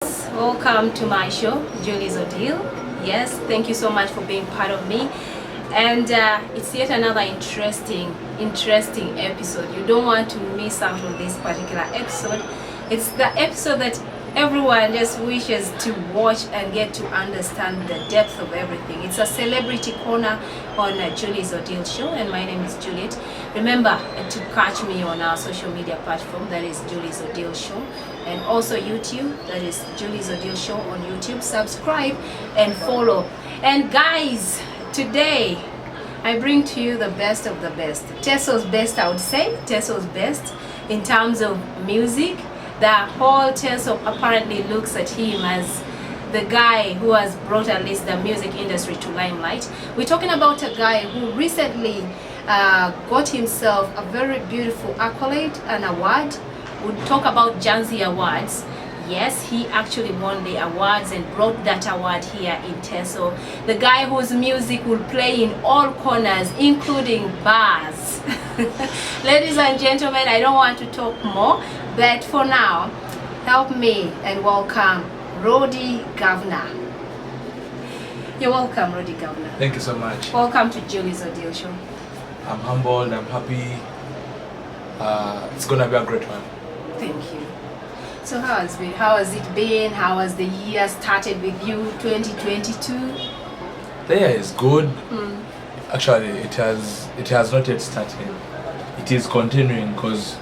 guys, welcome to my show, Julie's Ordeal. Yes, thank you so much for being part of me. And it's yet another interesting episode. You don't want to miss out on this particular episode. It's the episode that everyone just wishes to watch and get to understand the depth of everything. It's a celebrity corner on Julie's Ordeal show, and my name is Juliet. Remember to catch me on our social media platform, that is Julie's Ordeal show, and also YouTube, that is Julie's Ordeal show on YouTube. Subscribe and follow. And guys, today I bring to you the best of the best. Teso's best, I would say. Teso's best in terms of music. The whole Teso apparently looks at him as the guy who has brought at least the music industry to limelight. We're talking about a guy who recently got himself a very beautiful accolade, an award. We'll talk about Janzi Awards. Yes, he actually won the awards and brought that award here in Teso. The guy whose music will play in all corners, including bars. Ladies and gentlemen, I don't want to talk more, but for now, help me and welcome Rody Gavana. You're welcome, Rody Gavana. Thank you so much. Welcome to Julie's Ordeal show. I'm humbled, I'm happy. It's gonna be a great one. Thank you. So how has it been? How has the year started with you, 2022? The year is good. Actually, it has not yet started. It is continuing because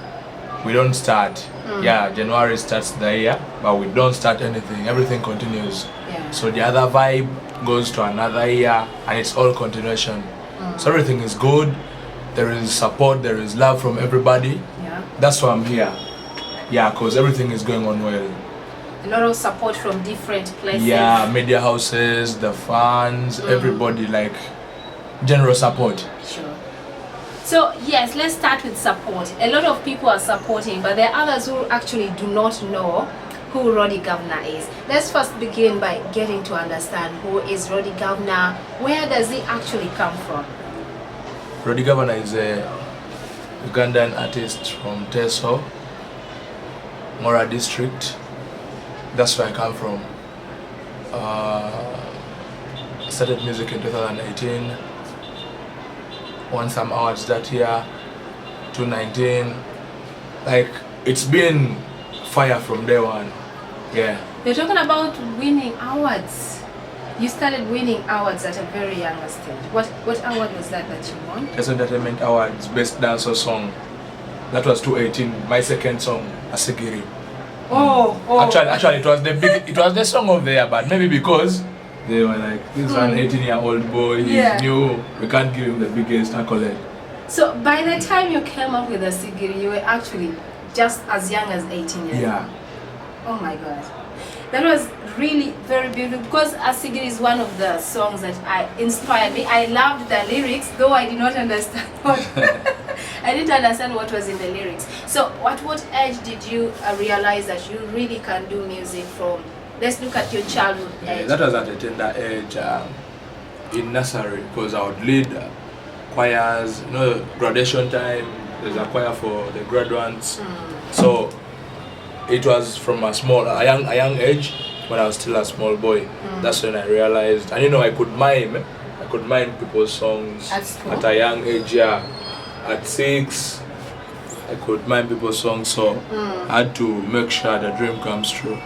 we don't start. Yeah, January starts the year, but we don't start anything. Everything continues. Yeah. So the other vibe goes to another year, and it's all continuation. So everything is good. There is support. There is love from everybody. Yeah. That's why I'm here. Yeah, because everything is going on well. A lot of support from different places. Yeah, media houses, the fans, everybody, like general support. Sure. So yes, let's start with support. A lot of people are supporting, but there are others who actually do not know who Rody Gavana is. Let's first begin by getting to understand who is Rody Gavana. Where does he actually come from? Rody Gavana is a Ugandan artist from Teso, Mora district. That's where I come from. Started music in 2018. Won some awards that year. 2019. Like, it's been fire from day one. Yeah. You're talking about winning awards. You started winning awards at a very young stage. What award was that you won? Teso Entertainment Awards, Best Dancer Song. That was 2018. My second song, Asigiri. Oh. Actually, it was the song of the year, but maybe because they were like, this is an 18-year-old boy, he's new, we can't give him the biggest accolade. So by the time you came up with Asigiri, you were actually just as young as 18 years old. Yeah. Oh my God. That was really very beautiful, because Asigiri is one of the songs that inspired me. I loved the lyrics, though I did not understand I didn't understand what was in the lyrics. So at what age did you realize that you really can do music from? Let's look at your childhood age. That was at a tender age in nursery, because I would lead choirs, graduation time, there's a choir for the graduates. So it was from a young age, when I was still a small boy. That's when I realized, and I could mime people's songs at a young age. Yeah, at 6, I could mime people's songs, so I had to make sure the dream comes true.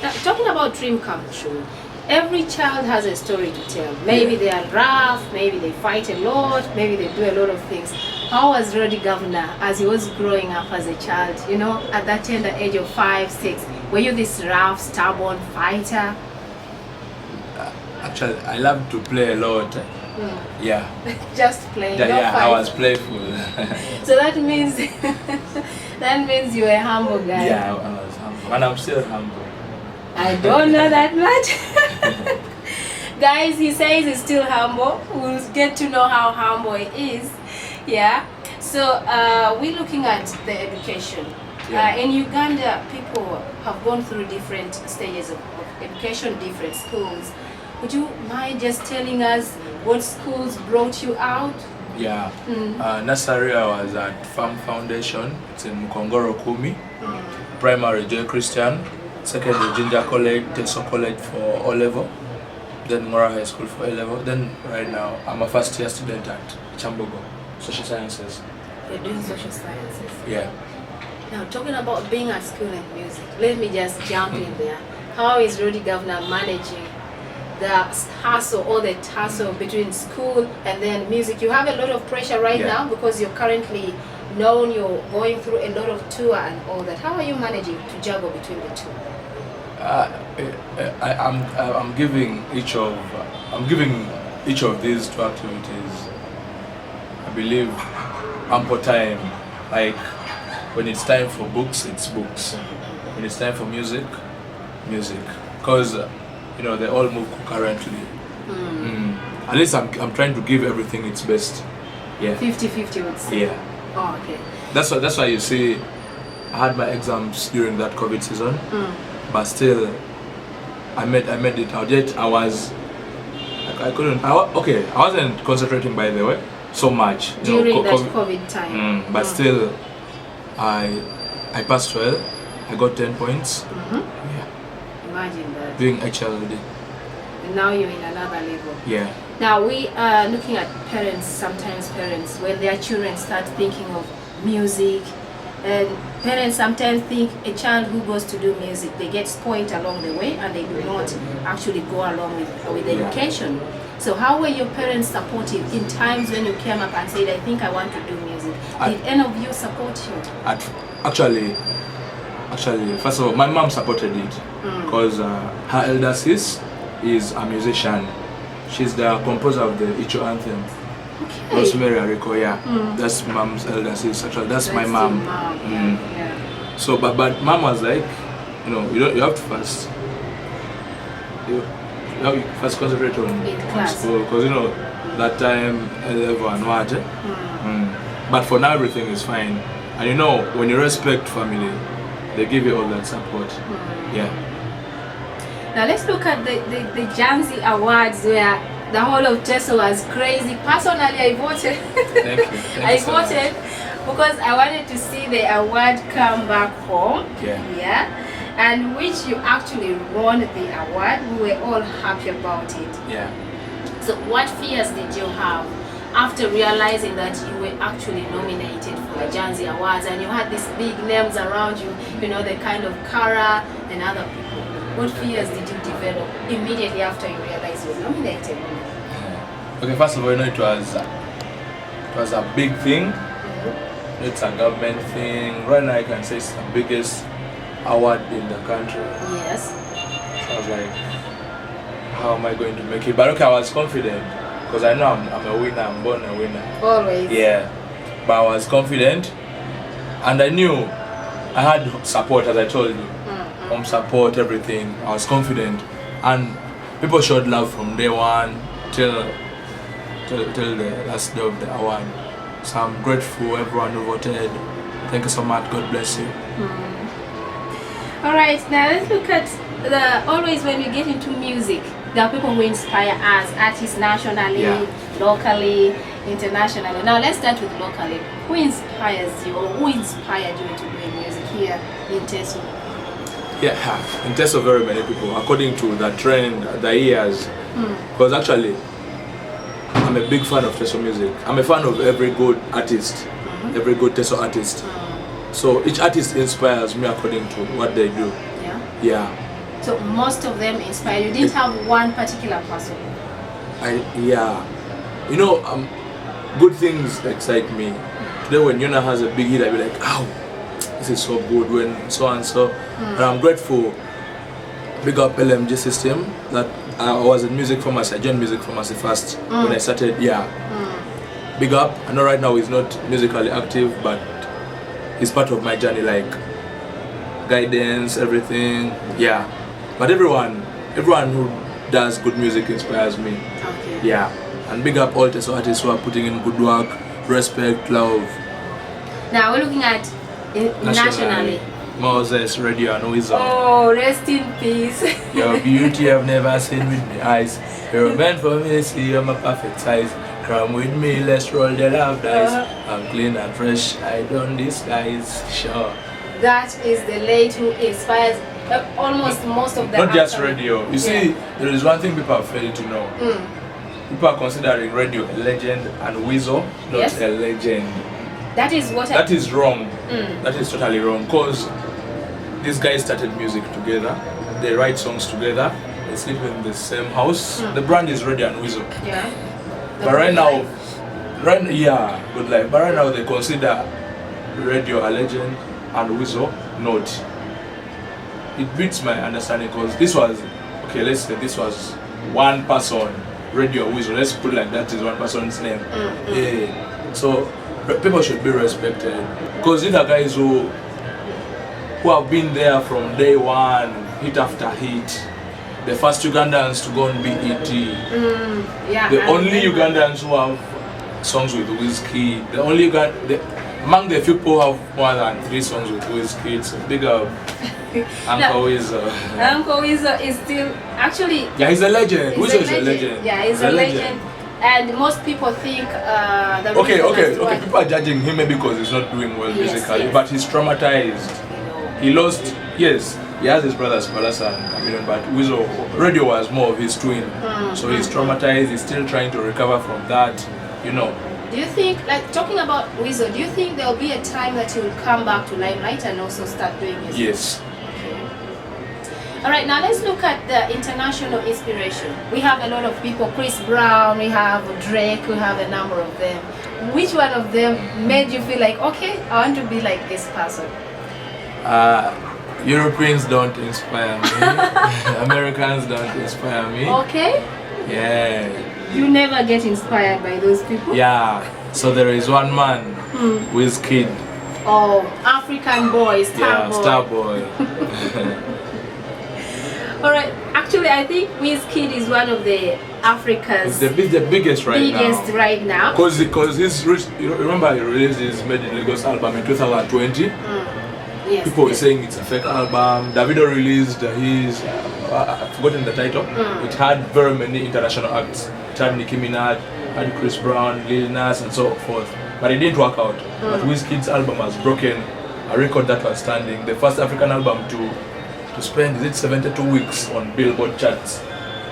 Now, talking about dream come true, every child has a story to tell. Maybe they are rough, maybe they fight a lot, maybe they do a lot of things. How was Rody Gavana as he was growing up as a child, at that tender age of 5, 6? Were you this rough, stubborn fighter? Actually, I love to play a lot. Yeah. Just playing. Yeah, I was playful. So that means you were a humble guy. Yeah, I was humble, and I'm still humble. I don't know that much. Guys, he says he's still humble. We'll get to know how humble he is. Yeah. So we're looking at the education. Yeah. In Uganda, people have gone through different stages of education, different schools. Would you mind just telling us what schools brought you out? Yeah. Nursery, I was at Farm Foundation. It's in Mukongoro Kumi. primary Joy Christian, secondary Ginger College, Teso College for O level, then Mora High School for A level. Then right now I'm a first year student at Chambogo, Social Sciences. You're doing social sciences. Yeah. Now talking about being at school and music, let me just jump in there. How is Rody Gavana managing the hustle or the tussle between school and then music? You have a lot of pressure right now because you're currently known, you're going through a lot of tour and all that. How are you managing to juggle between the two? I'm giving each of these two activities, I believe, ample time. Like when it's time for books, it's books. When it's time for music, music. Because they all move concurrently. At least I'm trying to give everything its best. Yeah. 50-50 would say. Yeah. Oh, okay. That's why you see I had my exams during that COVID season, but still I made it out. Yet I wasn't concentrating, by the way, so much during that COVID time. But still I passed well. I got 10 points. Yeah. Imagine that. Doing HLD. And now you're in another level. Yeah. Now we are looking at parents, sometimes parents, when their children start thinking of music, and parents sometimes think a child who goes to do music, they get spoiled along the way and they do not actually go along with education. So how were your parents supportive in times when you came up and said, I think I want to do music? Did any of you support you? Actually, first of all, my mom supported it because her elder sis is a musician. She's the composer of the Icho anthem. Okay. Rosemary Ariko, yeah. That's mom's elder sis. Actually, that's my mom. Yeah. So, but mom was like, you have to first, first concentrate on school because that time everyone wanted. But for now, everything is fine. And when you respect family, they give you all that support. Yeah. Now let's look at the Janzi Awards where the whole of Teso was crazy. Personally, I voted. Thank you. I voted because I wanted to see the award come back home. Yeah. And which you actually won the award. We were all happy about it. Yeah. So what fears did you have after realizing that you were actually nominated for the Janzi Awards and you had these big names around you, the kind of Kara and other people? What fears did you develop immediately after you realized you were nominated? Okay, first of all, it was a big thing. It's a government thing. Right now, I can say it's the biggest award in the country. Yes. So I was like, how am I going to make it? But okay, I was confident because I know I'm a winner. I'm born a winner. Always. Yeah. But I was confident, and I knew I had support, as I told you. Home support, everything. I was confident, and people showed love from day one till the last day of the award. So I'm grateful everyone who voted. Thank you so much. God bless you. All right, now let's look at always when we get into music, there are people who inspire us, artists nationally, locally, internationally. Now let's start with locally. Who inspires you, or who inspired you to do music here in Teso? Yeah, in Teso, very many people, according to the trend, the years. Because actually, I'm a big fan of Teso music. I'm a fan of every good artist, every good Teso artist. So each artist inspires me according to what they do. Yeah. So most of them inspire you. You didn't have one particular person? Good things excite me. Today when Yuna has a big hit, I'll be like, ow, this is so good, when so and so. And I'm grateful. Big up LMG system that I was in music pharmacy. I joined music pharmacy first when I started. Big up. I know right now he's not musically active, but he's part of my journey, like guidance, everything. Yeah. But everyone who does good music inspires me. Okay. Yeah. And big up all Teso artists who are putting in good work, respect, love. Now we're looking at nationally. Moses, Radio and Wisdom. Oh, rest in peace. Your beauty I've never seen with my eyes. You're meant for me to see, you're my perfect size. Come with me, let's roll the love dice. I'm clean and fresh, I don't disguise. Sure. that is the lady who inspires almost most of the Not just actors. radio. You see, there is one thing people are failing to know. People are considering radio a legend and Weasel not a legend. That is what That is wrong. That is totally wrong. Because these guys started music together. They write songs together. They sleep in the same house. The brand is Radio and Weasel. Yeah. But right now, good life. But right now they consider Radio a legend and Weasel not. It beats my understanding because this was, okay, let's say this was one person, Radio Weasel. Let's put it like that is one person's name. Yeah. So people should be respected because these are guys who have been there from day one, hit after hit. The first Ugandans to go on BET. The only Ugandans who have songs with Whiskey. The only among the few people who have more than 3 songs with Whiskey. It's a big Uncle Weasel. Uncle Weasel is still actually. Yeah, he's a legend. Weasel is a legend. Yeah, he's a legend. And most people think that. Okay. People are judging him maybe because he's not doing well musically, but he's traumatized. He lost. Yes. He has his brothers Palasa and Chameleon, but Weasel Radio was more of his twin. So he's traumatized, he's still trying to recover from that, you know. Do you think, like talking about Weasel, do you think there'll be a time that he will come back to limelight and also start doing music? Yes. Okay. Alright, now let's look at the international inspiration. We have a lot of people, Chris Brown, we have Drake, we have a number of them. Which one of them made you feel like, okay, I want to be like this person? Europeans don't inspire me. Americans don't inspire me. Okay. Yeah. You never get inspired by those people? Yeah. So there is one man, Wizkid. Oh, African boy, star boy. Star boy. Alright, actually I think Wizkid is one of the Africa's the biggest right now. Because he's rich. You remember he released his Made in Lagos album in 2020? Yes, people were saying it's a fake album. Davido released his, I've forgotten the title. It had very many international acts. It had Nicki Minaj, had Chris Brown, Lil Nas, and so forth. But it didn't work out. But Wizkid's album has broken a record that was standing. The first African album to spend, is it 72 weeks on Billboard charts.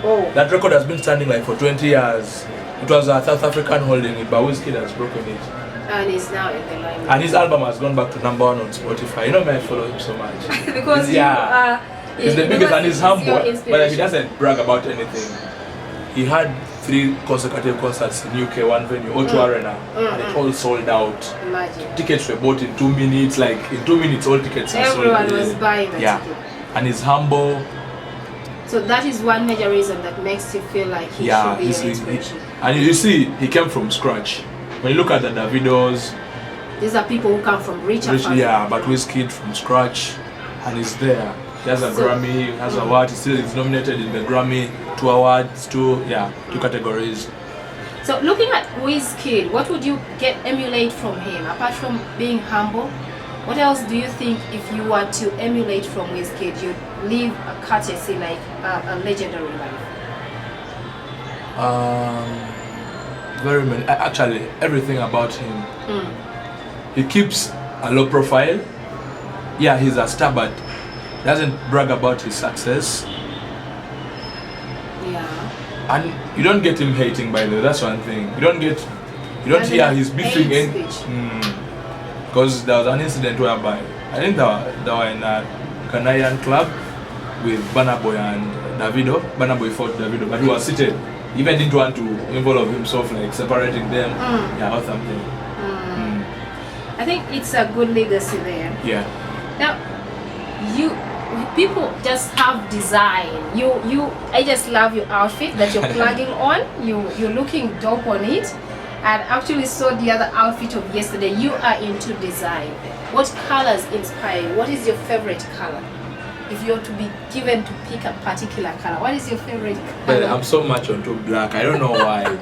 Oh. That record has been standing like for 20 years. It was a South African holding it, but Wizkid has broken it. And he's now in the limelight. And his album has gone back to #1 on Spotify. You know, I follow him so much. Because he's the biggest and he's humble, but he doesn't brag about anything. He had 3 consecutive concerts in UK, one venue, O2 Arena, and it all sold out. Imagine. Tickets were bought in 2 minutes, like in 2 minutes all tickets are sold. Everyone was buying the ticket. And he's humble. So that is one major reason that makes you feel like he should be your inspiration. And you see, he came from scratch. When you look at the Davidos, these are people who come from richer families. Yeah, but Wizkid from scratch, and he's there. He has a Grammy, he has a award. He still is nominated in the Grammy, 2 awards, 2 categories. So looking at Wizkid, what would you emulate from him apart from being humble? What else do you think if you were to emulate from Wizkid, you'd live a courtesy like a legendary life? Very many. Actually, everything about him. He keeps a low profile. Yeah, he's a star, but doesn't brag about his success. Yeah. And you don't get him hating, by the way. That's one thing. You don't hear his beefing. Because there was an incident whereby I think they were in a Ghanaian club with Burna Boy and Davido. Burna Boy fought Davido, but he was seated. He even didn't want to involve himself, like separating them, or something. I think it's a good legacy there. Yeah. Now, people just have design. I just love your outfit that you're plugging on. You're looking dope on it. And actually saw the other outfit of yesterday. You are into design. What colors inspire you? What is your favorite color? If you're to be given to pick a particular color, what is your favorite color? Well, I'm so much onto black. I don't know why.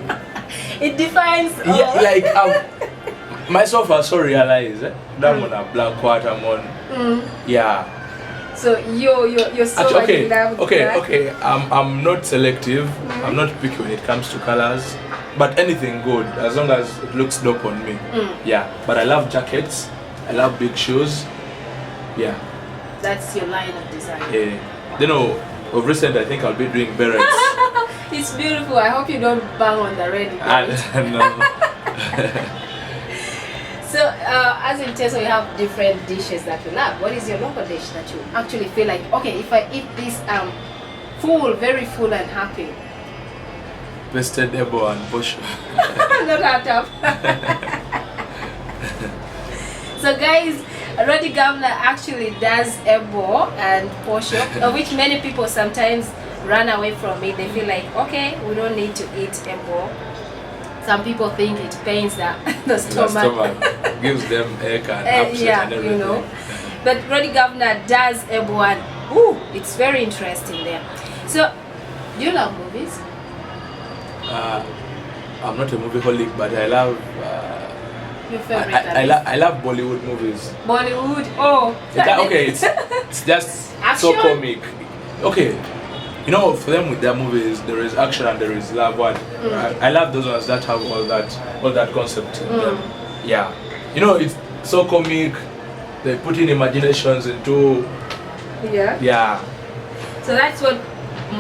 It defines all. Yeah, like myself, I so realized that I'm on a black quarter, I'm on. Yeah. So you're so actually, in love with okay. I'm not selective. I'm not picky when it comes to colors. But anything good, as long as it looks dope on me. Yeah. But I love jackets. I love big shoes. Yeah. That's your line of design. Yeah. You know, of recent, I think I'll be doing berets. It's beautiful. I hope you don't bang on the red. No. So, as in Teso, you have different dishes that you love. What is your local dish that you actually feel like, okay, if I eat this, full, very full and happy? Vegetable and bush. Not that tough. So, guys, Rody Gavana actually does ebo and posho, which many people sometimes run away from it. They feel like, okay, we don't need to eat ebo. Some people think it pains the stomach. Gives them ache and upset yeah, and everything. you know. But Rody Gavana does ebo and it's very interesting there. So, do you love movies? I'm not a movie-holic, but I love. Your favorite? I love Bollywood movies. Bollywood. Oh. Okay, it's just Action? so comic. Okay. You know, for them with their movies, there is action and there is love. I love those ones that have all that concept in them. Yeah, you know, it's so comic. They put in imaginations into. Yeah. So that's what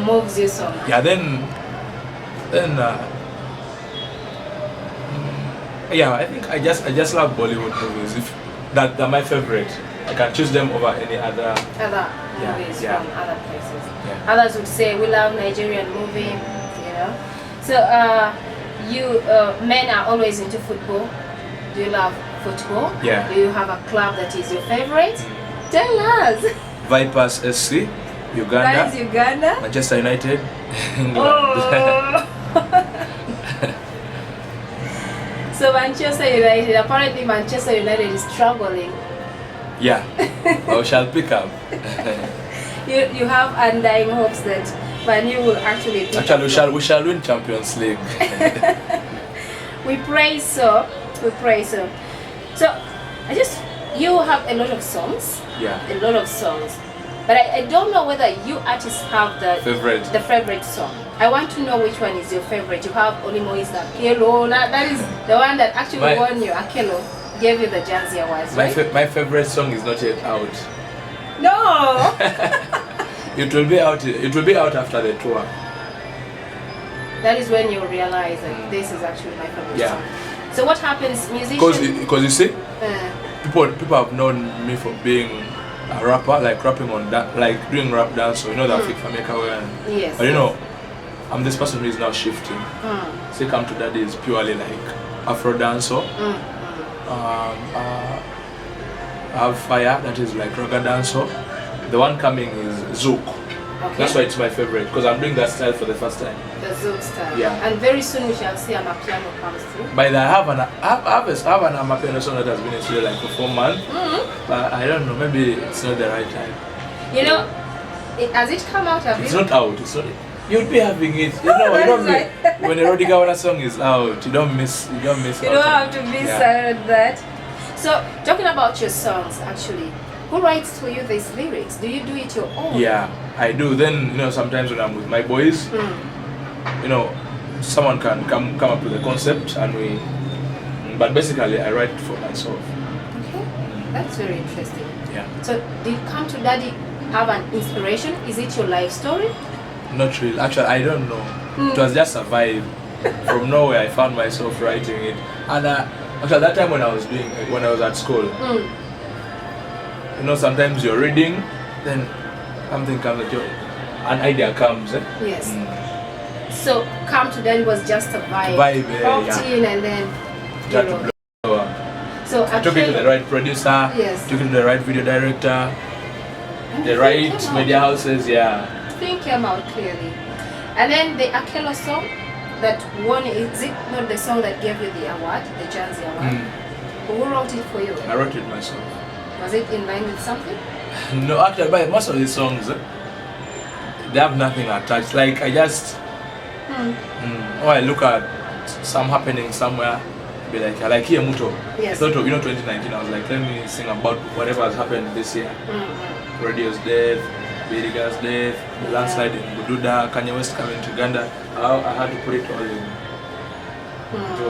moves you so much. Yeah. Then. Yeah, I think I just love Bollywood movies. If they're my favorite, I can choose them over any other movies from other places. Yeah. Others would say we love Nigerian movie, you know. So you men are always into football. Do you love football? Yeah. Do you have a club that is your favorite? Tell us. Vipers SC, Uganda. That is Uganda. Manchester United, England. Oh. So Manchester United, apparently Manchester United is struggling. Yeah, I shall pick up. You have undying hopes that Man U will actually pick Actually, we shall win Champions League. We pray so. We pray so. So, you have a lot of songs. Yeah. A lot of songs. But I don't know whether you artists have the favorite song. I want to know which one is your favorite. You have Olimo is the Akelo. That is the one that actually won you. Akelo gave you the Jazzy Awards, right? My favorite song is not yet out. No. It will be out. It will be out after the tour. That is when you realize that this is actually my favorite song. So what happens, musicians? Because you see, people have known me for being a rapper, like rapping on that, like doing rap dance. So you know that Fameka and yes. But you know, I'm this person who is now shifting. Say Come to Daddy is purely like Afro dancer. I have Fire, that is like Raga dancer. The one coming is Zouk. Okay. That's why it's my favorite, because I'm doing that style for the first time. The Zouk style. Yeah. And very soon we shall see Amapiano comes through. By the I have an Amapiano song that has been in studio like for 4 months. But I don't know, maybe it's not the right time. You know, has it come out? It's not out. It's not. You'd be having it. You know, you don't when a Rody Gavana song is out, you don't miss. You don't miss. You don't have to miss that. So, talking about your songs, actually, who writes for you these lyrics? Do you do it your own? Yeah, I do. Then, you know, sometimes when I'm with my boys, you know, someone can come up with a concept and we. But basically, I write for myself. Okay, that's very interesting. Yeah. So, did Come to Daddy have an inspiration? Is it your life story? Not really. Actually, I don't know. It was just a vibe. From nowhere, I found myself writing it. And actually, that time when I was at school, you know, sometimes you're reading, then something comes at you, an idea comes. Yes. So, Come to Daddy was just a vibe. Popped in and then, you know. So, I took it to the right producer, took it to the right video director, the right media houses, Thing came out clearly. And then the Akelo song that won, is it not the song that gave you the award, the Jazzy Award? Who wrote it for you? I wrote it myself. Was it in line with something? No, actually, but most of these songs, they have nothing attached. Like, I just, I look at some happening somewhere, be like here Muto. Yes. I thought of, 2019, I was like, let me sing about whatever has happened this year. Radio's death, Biriga's death, the landslide in Bududa, Kanye West coming to Uganda. I had to put it all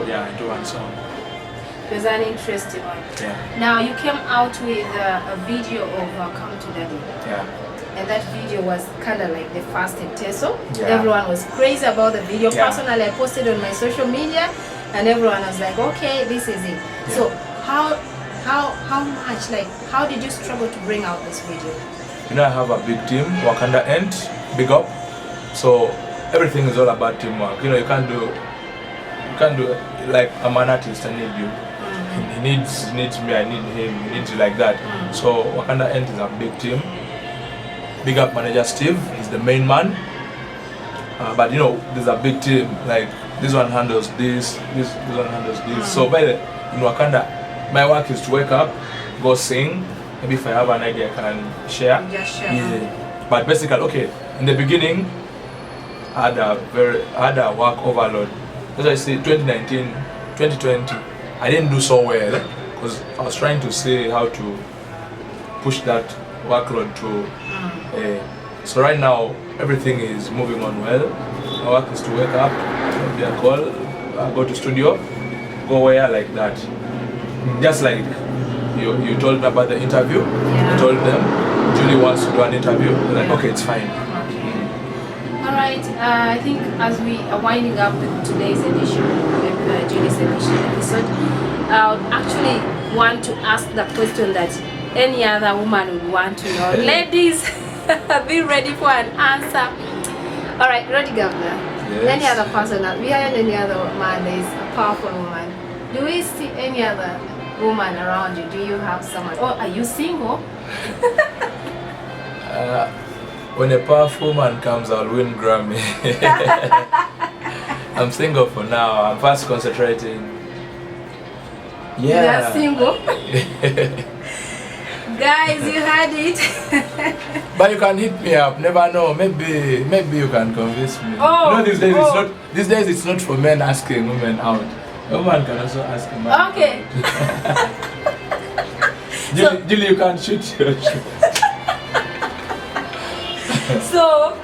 into one song. It was an interesting one. Yeah. Now you came out with a video of Come to Daddy. Yeah. And that video was kind of like the first in Teso. Yeah. Everyone was crazy about the video. Yeah. Personally, I posted on my social media, and everyone was like, "Okay, this is it." Yeah. So how much, like, how did you struggle to bring out this video? You know, I have a big team, Wakanda End, big up. So everything is all about teamwork. You know, you can't do like I'm an artist, I need you. He needs me, I need him, he needs you, like that. So Wakanda End is a big team. Big up manager Steve, he's the main man. But you know, there's a big team. Like this one handles this one handles this. So in Wakanda, my work is to wake up, go sing. Maybe if I have an idea, I can share. Just share. Yeah. But basically, okay, in the beginning, I had a work overload. As I say, 2019, 2020, I didn't do so well because I was trying to see how to push that workload through. So right now, everything is moving on well. My work is to wake up, be a call, go to studio, go where like that. Just like you told me about the interview, Yeah. I told them Julie wants to do an interview. They're like, Yeah. okay, it's fine. Alright, I think as we are winding up with today's edition, Julie's edition episode, I would actually want to ask the question that any other woman would want to know. Ladies, be ready for an answer. Alright, Rody Gavana, Yes. any other person, behind any other man, there is a powerful woman. Do we see any other woman around you? Do you have someone? Or are you single? When a powerful man comes, I'll win Grammy. I'm single for now. I'm fast concentrating. You are single? Guys, you heard it. But you can hit me up. Never know. Maybe you can convince me. Oh, you know, these days oh. These days it's not for men asking women out. A woman can also ask a man. Okay. Julie, you can shoot your shot. So,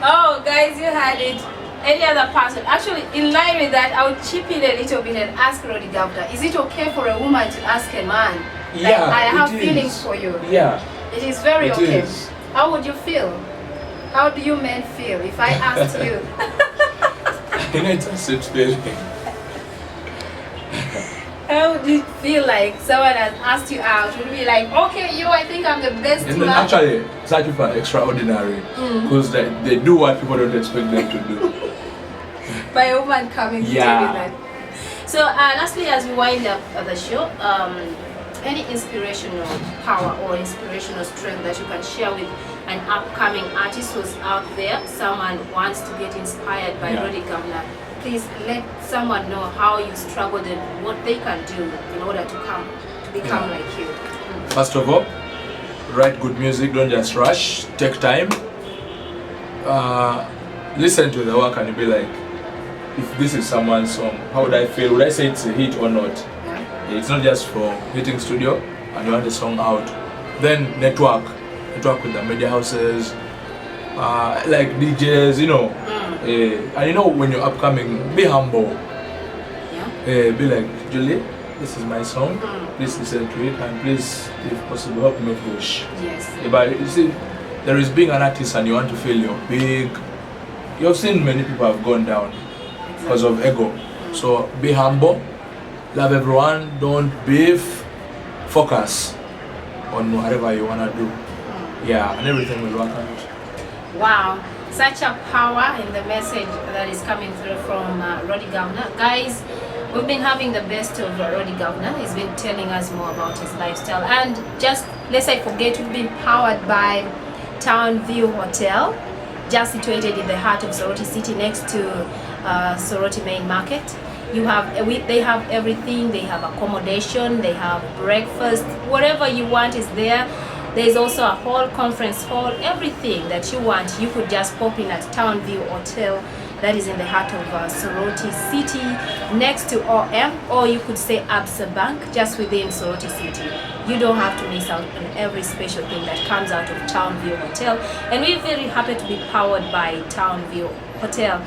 oh guys, you heard it. Any other person? Actually, in line with that, I would chip in a little bit and ask Rody Gavana, is it okay for a woman to ask a man? Yeah, like, I have it feelings is. for you. Yeah. It is very It okay. is. How would you feel? How do you men feel if I asked you? You know, it's a sweet feeling. How would you feel like someone has asked you out? Would you be like, okay, I think I'm the best And man? then actually, such people are extraordinary because they do what people don't expect them to do. By a woman coming to tell you that. So lastly, as we wind up the show, any inspirational power or inspirational strength that you can share with an upcoming artist who's out there, someone wants to get inspired by Rody Gavana, please let someone know how you struggled and what they can do in order to become like you. First of all, write good music, don't just rush, take time. Listen to the work and you'll be like, if this is someone's song, how would I feel? Would I say it's a hit or not? Yeah. It's not just for hitting studio and you want the song out. Then network with the media houses, like DJs, you know. And you know, when you're upcoming, be humble. Yeah. Be like, Juliet, this is my song. Please listen to it and please, if possible, help me push. Yes. But you see, there is being an artist and you want to feel you're big. You've seen many people have gone down because of ego. So be humble, love everyone, don't beef, focus on whatever you want to do. Yeah, and everything will work out. Wow, such a power in the message that is coming through from Rody Gavana. Guys, we've been having the best of Rody Gavana. He's been telling us more about his lifestyle. And just, lest I forget, we've been powered by Town View Hotel, just situated in the heart of Soroti City next to Soroti Main Market. They have everything. They have accommodation, they have breakfast, whatever you want is there. There's also a hall, conference hall, everything that you want. You could just pop in at Town View Hotel, that is in the heart of Soroti City, next to OM, or you could say Absa Bank, just within Soroti City. You don't have to miss out on every special thing that comes out of Town View Hotel. And we're very happy to be powered by Town View Hotel.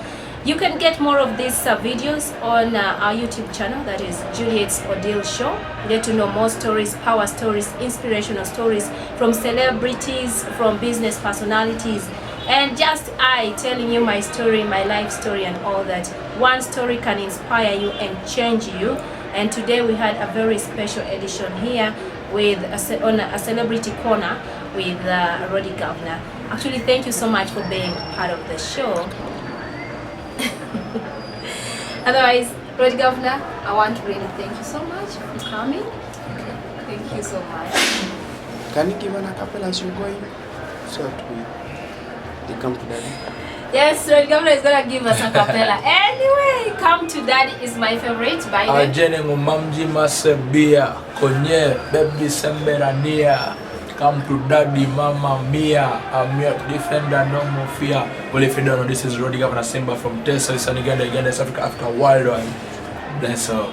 You can get more of these videos on our YouTube channel, that is Juliet's Ordeal Show. Get to know more stories, power stories, inspirational stories from celebrities, from business personalities, and just I telling you my story, my life story and all that. One story can inspire you and change you. And today we had a very special edition here with on a celebrity corner with Rody Gavana. Actually, thank you so much for being part of the show. Otherwise, Rody Gavana, I want to really thank you so much for coming. Thank you so much. Can you give an acapella as you're going? So they come to Daddy. Yes, Rody Gavana is gonna give us a cappella. Anyway, Come to Daddy is my favorite by the way. Ajene ngumamji masebia konye baby semberania. Come to Daddy, Mama Mia. I'm your defender, no more fear. Well, if you don't know, this is Rody Gavana Simba from Teso. It's an Uganda, South Africa, Africa, worldwide. That's all.